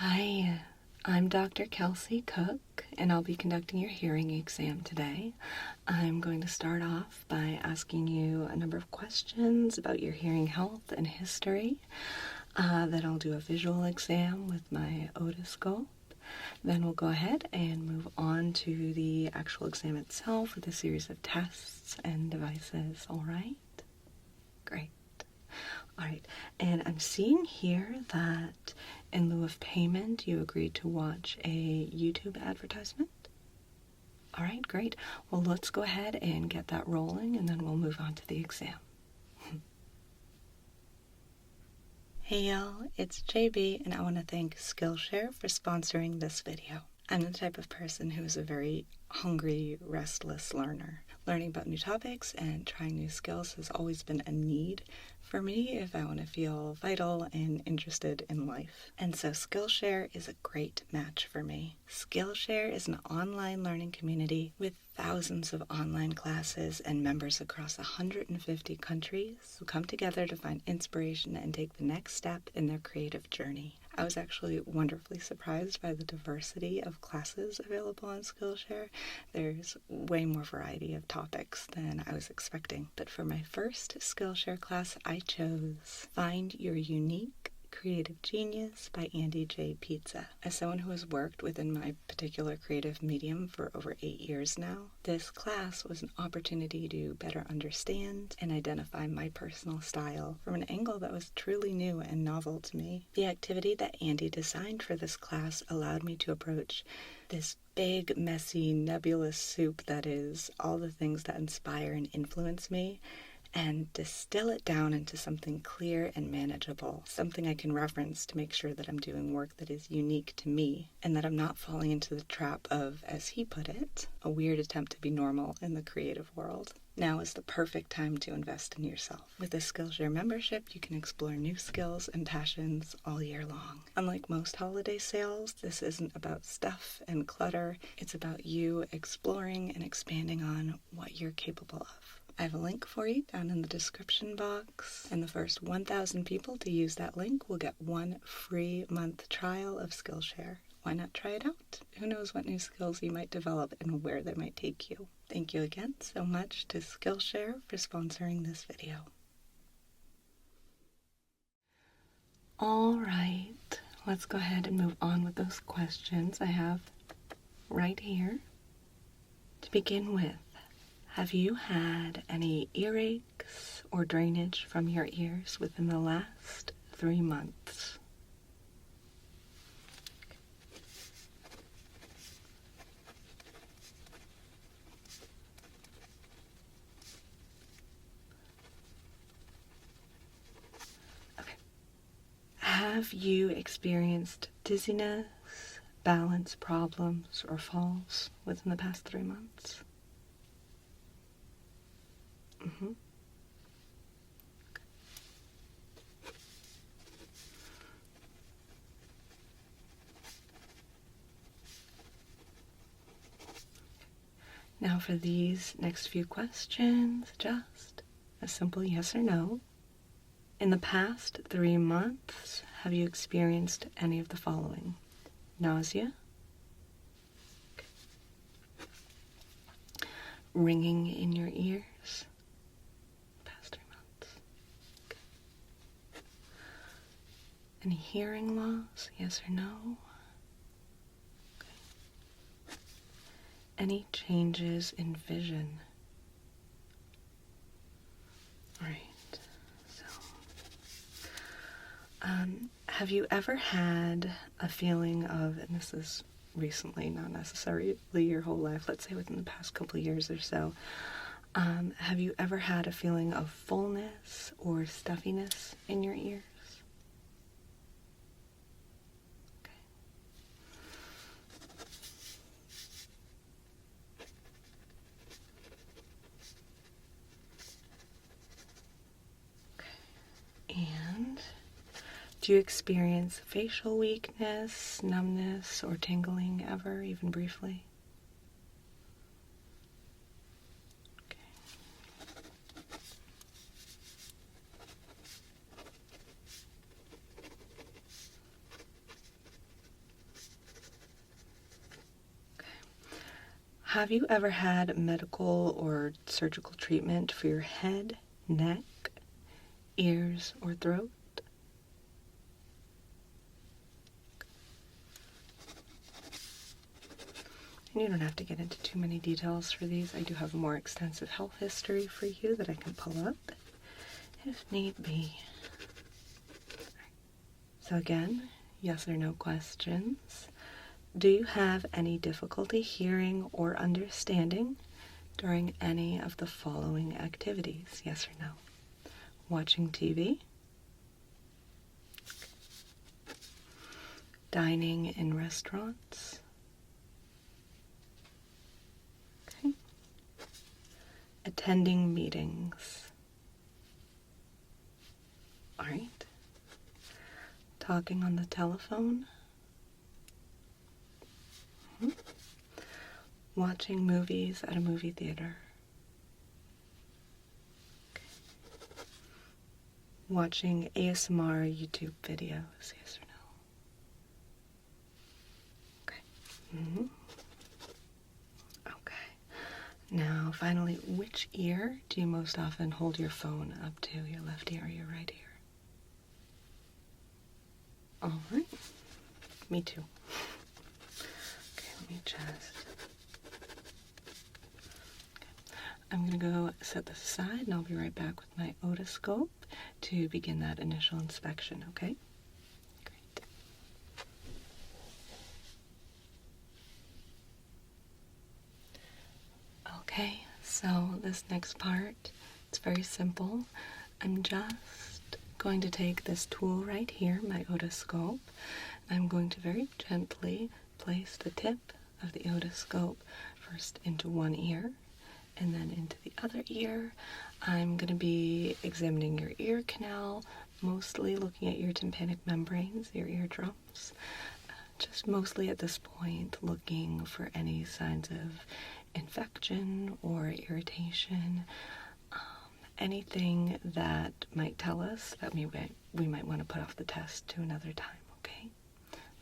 Hi, I'm Dr. Kelsey Cook, and I'll be conducting your hearing exam today. I'm going to start off by asking you a number of questions about your hearing health and history. Then I'll do a visual exam with my otoscope. Then we'll go ahead and move on to the actual exam itself with a series of tests and devices, all right? Great. All right, and I'm seeing here that in lieu of payment, you agreed to watch a YouTube advertisement. All right, great. Well, let's go ahead and get that rolling, and then we'll move on to the exam. Hey y'all, it's JB, and I want to thank Skillshare for sponsoring this video. I'm the type of person who is a very hungry, restless learner. Learning about new topics and trying new skills has always been a need for me if I want to feel vital and interested in life. And so Skillshare is a great match for me. Skillshare is an online learning community with thousands of online classes and members across 150 countries who come together to find inspiration and take the next step in their creative journey. I was actually wonderfully surprised by the diversity of classes available on Skillshare. There's way more variety of topics than I was expecting. But for my first Skillshare class, I chose Find Your Unique Creative Genius by Andy J. Pizza. As someone who has worked within my particular creative medium for over 8 years now, this class was an opportunity to better understand and identify my personal style from an angle that was truly new and novel to me. The activity that Andy designed for this class allowed me to approach this big, messy, nebulous soup that is all the things that inspire and influence me, and distill it down into something clear and manageable, something I can reference to make sure that I'm doing work that is unique to me, and that I'm not falling into the trap of, as he put it, a weird attempt to be normal in the creative world. Now is the perfect time to invest in yourself. With a Skillshare membership, you can explore new skills and passions all year long. Unlike most holiday sales, this isn't about stuff and clutter. It's about you exploring and expanding on what you're capable of. I have a link for you down in the description box, and the first 1,000 people to use that link will get 1 free month trial of Skillshare. Why not try it out? Who knows what new skills you might develop and where they might take you. Thank you again so much to Skillshare for sponsoring this video. All right, let's go ahead and move on with those questions I have right here. To begin with, have you had any earaches or drainage from your ears within the last 3 months? Okay. Have you experienced dizziness, balance problems, or falls within the past 3 months? Mm-hmm. Now for these next few questions, just a simple yes or no. In the past 3 months, have you experienced any of the following? Nausea, ringing in your ears, past 3 months. Okay. Any hearing loss, yes or no? Okay. Any changes in vision? All right. Have you ever had a feeling of, and this is recently, not necessarily your whole life, let's say within the past couple of years or so, have you ever had a feeling of fullness or stuffiness in your ears? Okay. And do you experience facial weakness, numbness, or tingling ever, even briefly? Okay. have you ever had medical or surgical treatment for your head, neck, ears, or throat? And you don't have to get into too many details for these. I do have a more extensive health history for you that I can pull up if need be. So again, yes or no questions. Do you have any difficulty hearing or understanding during any of the following activities? Yes or no? Watching TV, dining in restaurants, okay, attending meetings, all right, talking on the telephone, watching movies at a movie theater, okay. Watching ASMR YouTube videos, yes or no? Okay. Okay. Now, finally, which ear do you most often hold your phone up to? Your left ear or your right ear? All right. Me too. Okay, let me just... I'm going to go set this aside, and I'll be right back with my otoscope to begin that initial inspection, okay? Great. Okay, so this next part, it's very simple. I'm just going to take this tool right here, my otoscope. I'm going to very gently place the tip of the otoscope first into one ear, and then into the other ear. I'm going to be examining your ear canal, mostly looking at your tympanic membranes, your eardrums. Just mostly at this point looking for any signs of infection or irritation, anything that might tell us that we might want to put off the test to another time, okay?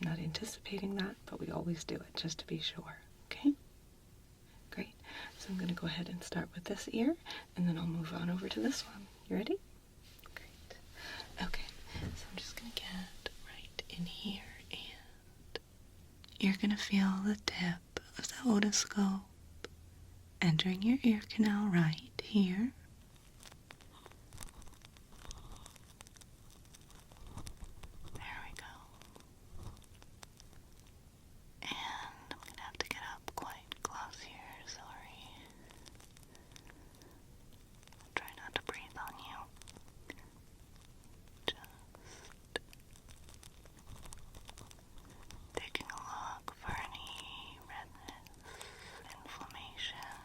I'm not anticipating that, but we always do it just to be sure, okay? Great. So I'm going to go ahead and start with this ear, and then I'll move on over to this one. You ready? Great. Okay. So I'm just going to get right in here, and you're going to feel the tip of the otoscope entering your ear canal right here. There we go. And I'm going to have to get up quite close here, sorry. Try not to breathe on you. Just taking a look for any redness, inflammation,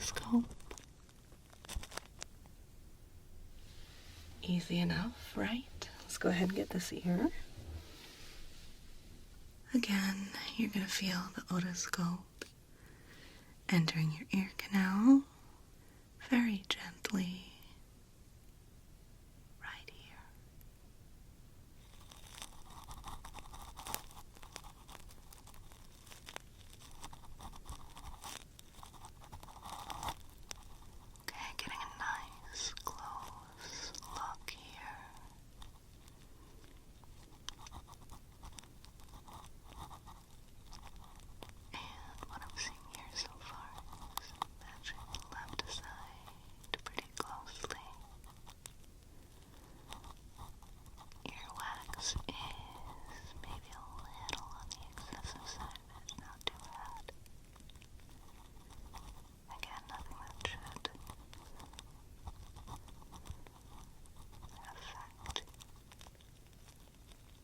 otoscope. Easy enough, right? Let's go ahead and get this ear. Again, you're going to feel the otoscope entering your ear canal very gently right here. Okay, getting a nice close look here. And what I'm seeing here so far is matching the left side pretty closely. Earwax is maybe a little on the excessive side, but it's not too bad. Again, nothing that should affect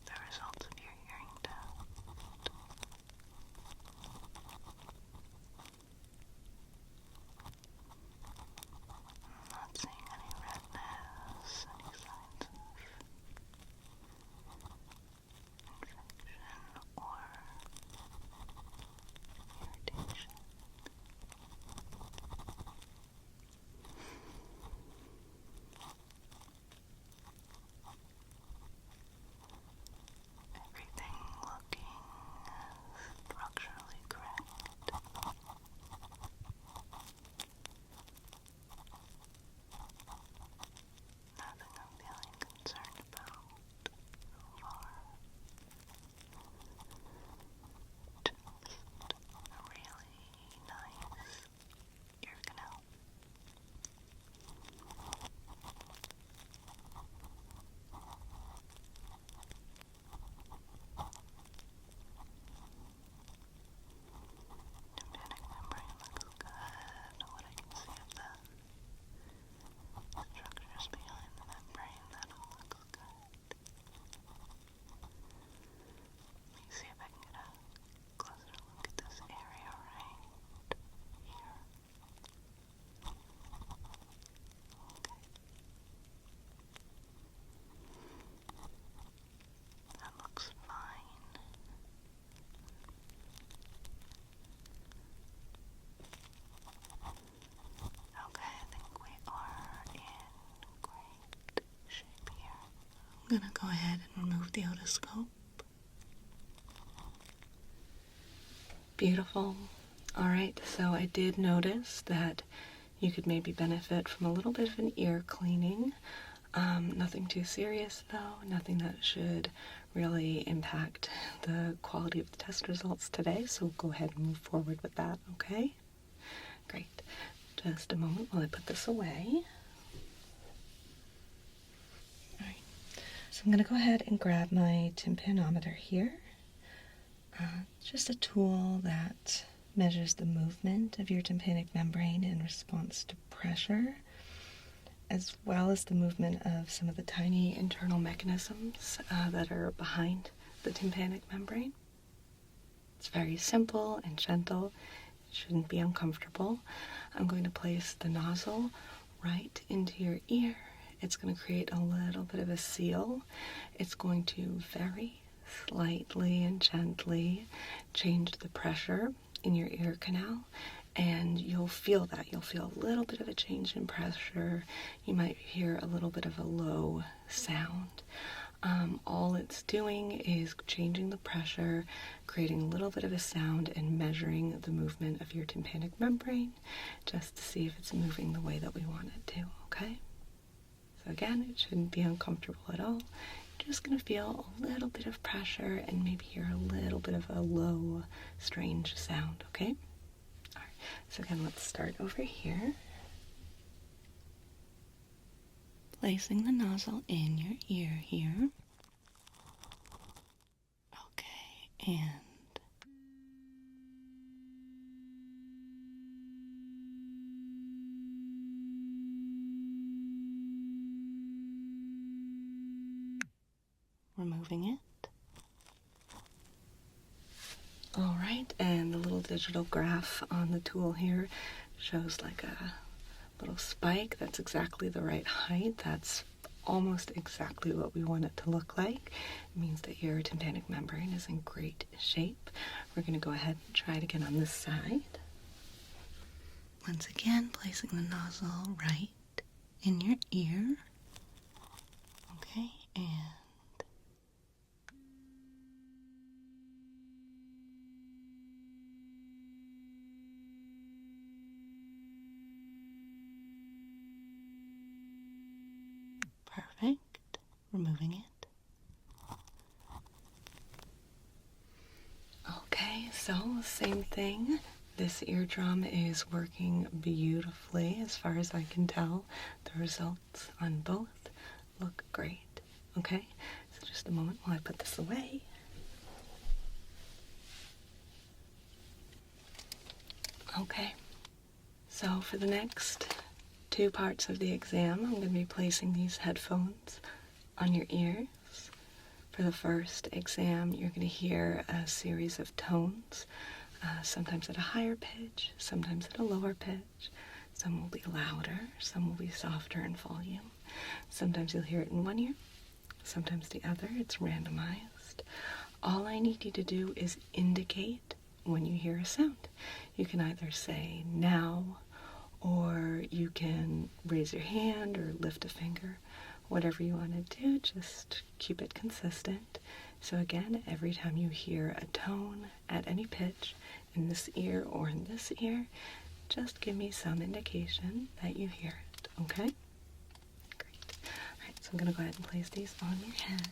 the results of your hearing test. I'm not seeing any redness, any signs of infection or irritation. Everything looking structurally correct. Nothing I'm feeling concerned about so far. Just a really nice ear canal. Tympanic membrane looks good. What I can see of the structures behind the membrane, that all looks good. Let me see if I can get a closer look at this area right here. Okay. That looks fine. Okay, I think we are in great shape here. I'm gonna go ahead and remove the otoscope. Beautiful. Alright, so I did notice that you could maybe benefit from a little bit of an ear cleaning. Nothing too serious though, nothing that should really impact the quality of the test results today, so we'll go ahead and move forward with that, okay? Great. Just a moment while I put this away. Alright, so I'm going to go ahead and grab my tympanometer here. It's just a tool that measures the movement of your tympanic membrane in response to pressure, as well as the movement of some of the tiny internal mechanisms that are behind the tympanic membrane. It's very simple and gentle. It shouldn't be uncomfortable. I'm going to place the nozzle right into your ear. It's going to create a little bit of a seal. It's going to very slightly and gently change the pressure in your ear canal, and you'll feel that. You'll feel a little bit of a change in pressure. You might hear a little bit of a low sound. All it's doing is changing the pressure, creating a little bit of a sound, and measuring the movement of your tympanic membrane just to see if it's moving the way that we want it to, okay? So again, it shouldn't be uncomfortable at all. You're just going to feel a little bit of pressure and maybe hear a little bit of a low, strange sound, okay? All right, so again, let's start over here. Placing the nozzle in your ear here. Okay, and removing it. All right, and the little digital graph on the tool here shows like a little spike. That's exactly the right height. That's almost exactly what we want it to look like. It means that your tympanic membrane is in great shape. We're going to go ahead and try it again on this side. Once again, placing the nozzle right in your ear. Okay, and perfect. Removing it. Okay, so same thing. This eardrum is working beautifully as far as I can tell. The results on both look great. Okay, so just a moment while I put this away. Okay, so for the next 2 parts of the exam, I'm going to be placing these headphones on your ears. For the first exam, you're going to hear a series of tones, sometimes at a higher pitch, sometimes at a lower pitch. Some will be louder, some will be softer in volume. Sometimes you'll hear it in one ear, sometimes the other. It's randomized. All I need you to do is indicate when you hear a sound. You can either say now, or you can raise your hand or lift a finger. Whatever you want to do, just keep it consistent. So again, every time you hear a tone at any pitch in this ear or in this ear, just give me some indication that you hear it, okay? Great. All right, so I'm going to go ahead and place these on your head.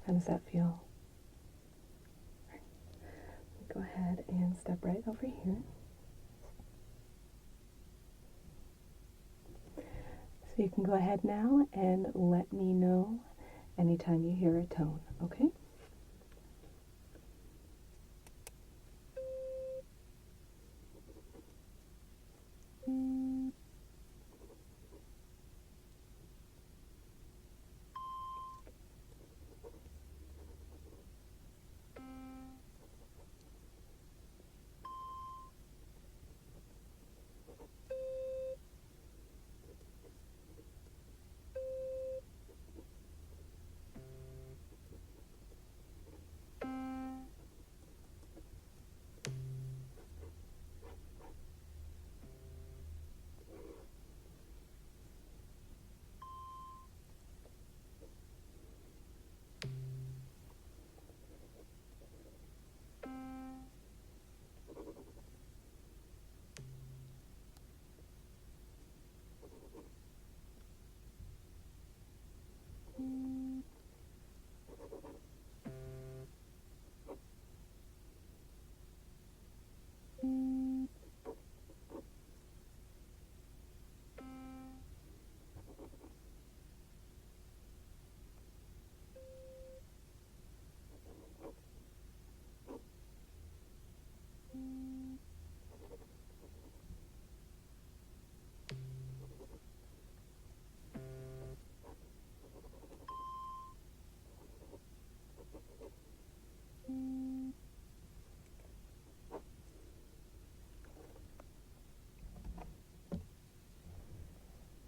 How does that feel? Go ahead and step right over here. So you can go ahead now and let me know anytime you hear a tone, okay?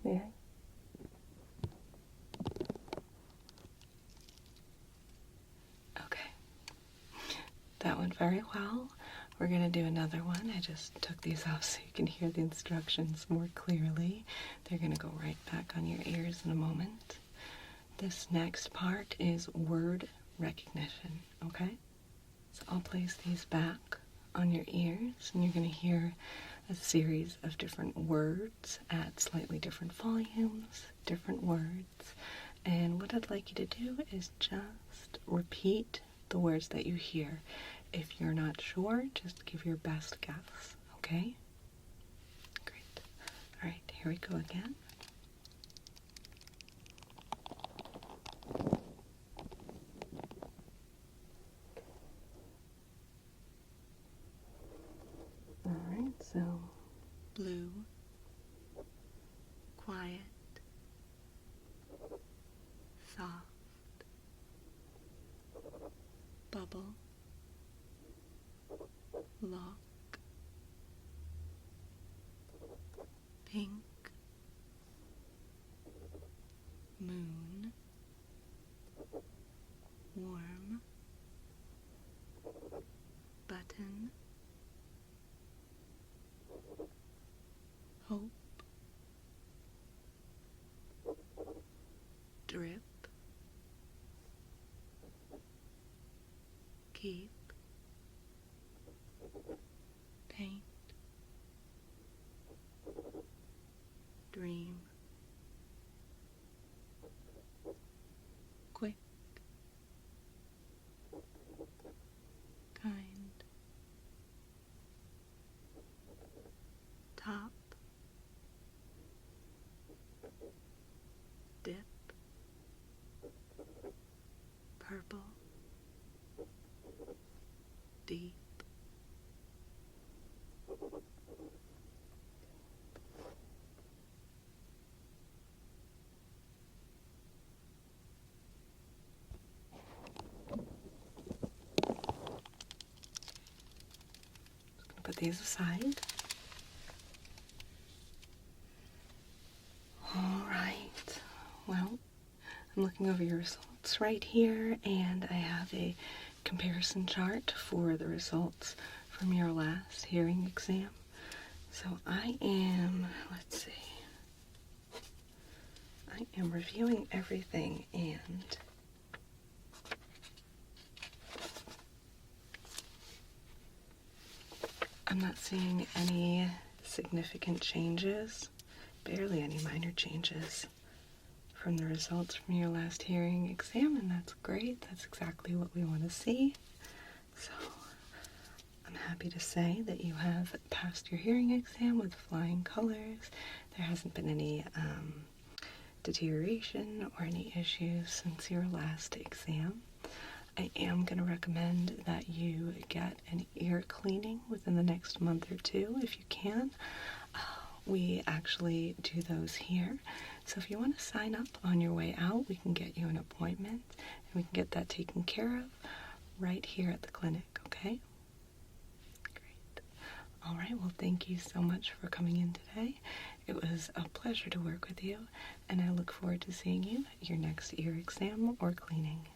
May I? Okay. That went very well. We're going to do another one. I just took these off so you can hear the instructions more clearly. They're going to go right back on your ears in a moment. This next part is word recognition, okay? So I'll place these back on your ears, and you're going to hear a series of different words at slightly different volumes, different words. And what I'd like you to do is just repeat the words that you hear. If you're not sure, just give your best guess, okay? Great. All right, here we go again. All right, so blue, quiet, soft, purple, lock, pink, moon, warm, button, hope, drip, keep, paint, dream, quick, kind, top, dip, purple, deep, put these aside. Alright, well, I'm looking over your results right here, and I have a comparison chart for the results from your last hearing exam. So I am reviewing everything, and I'm not seeing any significant changes, barely any minor changes from the results from your last hearing exam, and that's great. That's exactly what we want to see. So I'm happy to say that you have passed your hearing exam with flying colors. There hasn't been any deterioration or any issues since your last exam. I am going to recommend that you get an ear cleaning within the next month or two if you can. We actually do those here. So if you want to sign up on your way out, we can get you an appointment and we can get that taken care of right here at the clinic, okay? Great. All right, well, thank you so much for coming in today. It was a pleasure to work with you, and I look forward to seeing you at your next ear exam or cleaning.